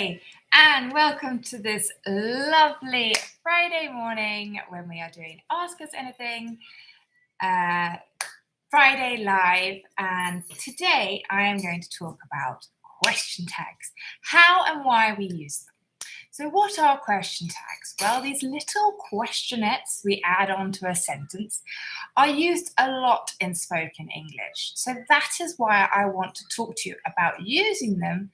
Hi, and welcome to this lovely Friday morning when we are doing Ask Us Anything Friday Live. And today I am going to talk about question tags, how and why we use them. So what are question tags? Well, these little questionettes we add onto a sentence are used a lot in spoken English. So that is why I want to talk to you about using them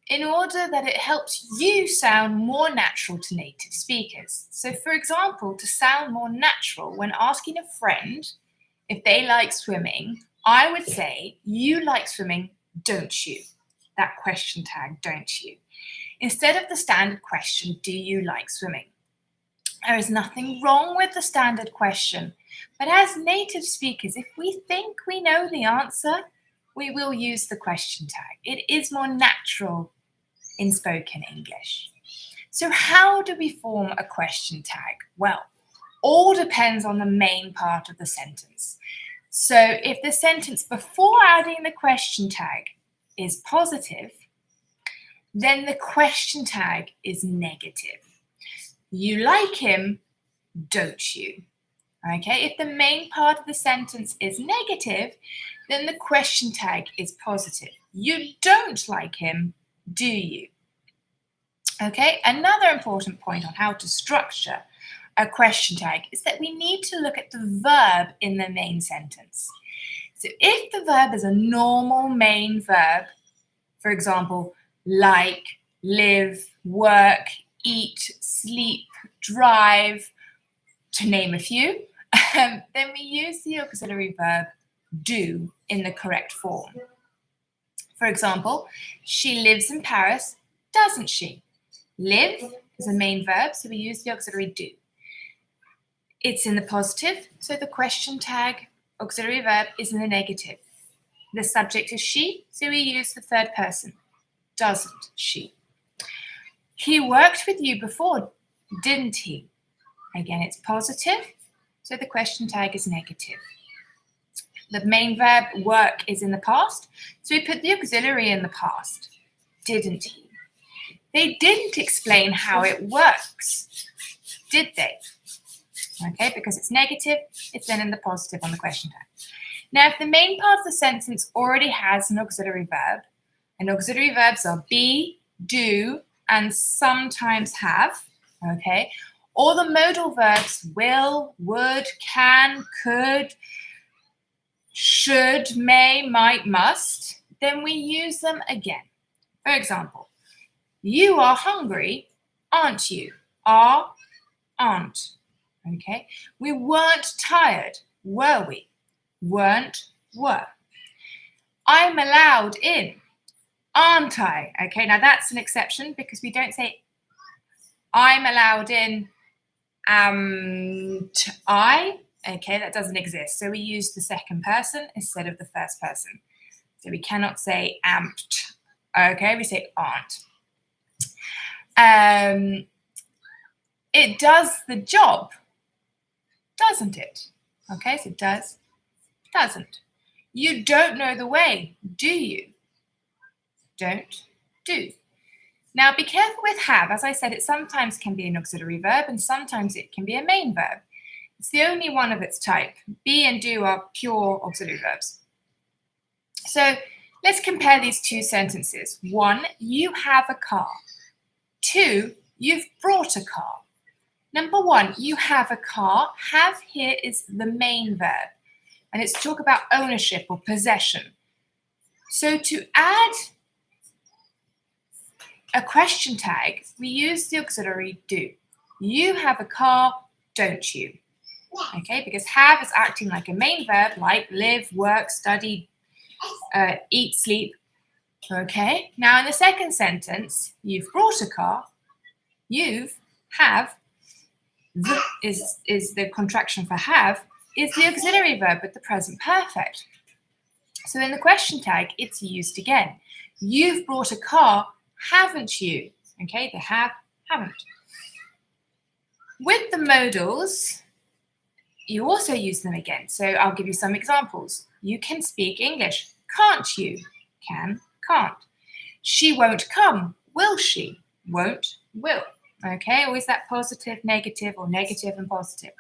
in order that it helps you sound more natural to native speakers. So for example, to sound more natural when asking a friend if they like swimming, I would say, "You like swimming, don't you?" That question tag, "don't you?" Instead of the standard question, "Do you like swimming?" There is nothing wrong with the standard question, but as native speakers, if we think we know the answer, we will use the question tag. It is more natural in spoken English. So how do we form a question tag? Well, all depends on the main part of the sentence. So if the sentence before adding the question tag is positive, then the question tag is negative. You like him, don't you? Okay, if the main part of the sentence is negative, then the question tag is positive. You don't like him, do you? Okay, another important point on how to structure a question tag is that we need to look at the verb in the main sentence. So if the verb is a normal main verb, for example, like, live, work, eat, sleep, drive, to name a few, then we use the auxiliary verb do in the correct form. For example, she lives in Paris, doesn't she? Live is a main verb, so we use the auxiliary do. It's in the positive, so the question tag auxiliary verb is in the negative. The subject is she, so we use the third person. Doesn't she? He worked with you before, didn't he? Again, it's positive, so the question tag is negative. The main verb work is in the past, so we put the auxiliary in the past. Didn't he? They didn't explain how it works, did they? Okay, because it's negative, it's then in the positive on the question tag. Now, if the main part of the sentence already has an auxiliary verb, and auxiliary verbs are be, do, and sometimes have, okay, or the modal verbs will, would, can, could, should, may, might, must, then we use them again. For example, you are hungry, aren't you? Are, aren't. Okay. We weren't tired, were we? Weren't, were. I'm allowed in, aren't I? Okay, now that's an exception because we don't say I'm allowed in, I. Okay, that doesn't exist. So we use the second person instead of the first person. So we cannot say amped. Okay, we say aren't. It does the job, doesn't it? Okay, so does, doesn't. You don't know the way, do you? Don't, do. Now be careful with have. As I said, it sometimes can be an auxiliary verb and sometimes it can be a main verb. It's the only one of its type. Be and do are pure auxiliary verbs. So let's compare these two sentences. 1, you have a car. 2, you've brought a car. Number 1, you have a car. Have here is the main verb, and it's to talk about ownership or possession. So to add a question tag, we use the auxiliary do. You have a car, don't you? Okay, because have is acting like a main verb, like live, work, study, eat, sleep. Okay, now in the second sentence, you've brought a car, you've, have, the is the contraction for have, is the auxiliary verb with the present perfect. So in the question tag, it's used again. You've brought a car, haven't you? Okay, the have, haven't. With the modals, you also use them again. So I'll give you some examples. You can speak English, can't you? Can, can't. She won't come, Will she? Won't, will. Okay, always that positive, negative, or negative and positive.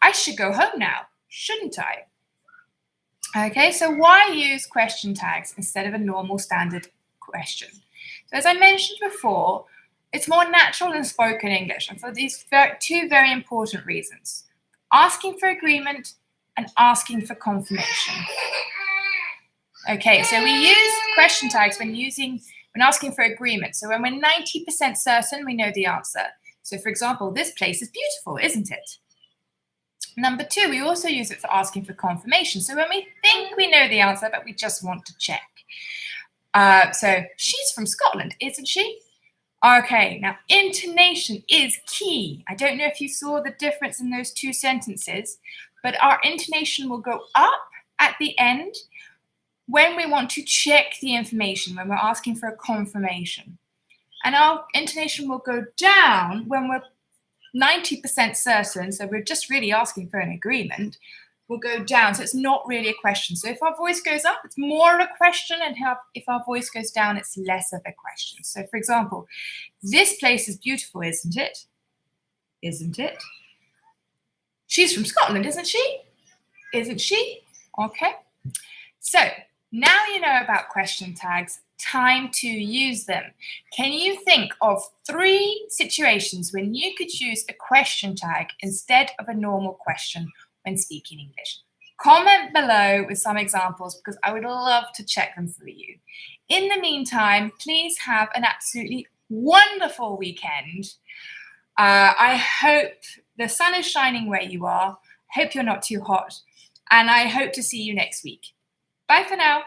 I should go home now, shouldn't I? Okay, so why use question tags instead of a normal standard question? So as I mentioned before, it's more natural than spoken English, and for these two very important reasons. Asking for agreement and asking for confirmation. Okay, so we use question tags when asking for agreement. So when we're 90% certain, we know the answer. So for example, this place is beautiful, isn't it? Number two, we also use it for asking for confirmation. So when we think we know the answer, but we just want to check. So she's from Scotland, isn't she? Okay, now intonation is key. I don't know if you saw the difference in those two sentences, but our intonation will go up at the end when we want to check the information, when we're asking for a confirmation. And our intonation will go down when we're 90% certain, so we're just really asking for an agreement, will go down. So it's not really a question. So if our voice goes up, it's more of a question, and if our voice goes down, it's less of a question. So for example, this place is beautiful, isn't it? Isn't it? She's from Scotland, isn't she? Isn't she? Okay. So now you know about question tags. Time to use them. Can you think of 3 situations when you could use a question tag instead of a normal question when speaking English? Comment below with some examples because I would love to check them for you. In the meantime, please have an absolutely wonderful weekend. I hope the sun is shining where you are. Hope you're not too hot. And I hope to see you next week. Bye for now.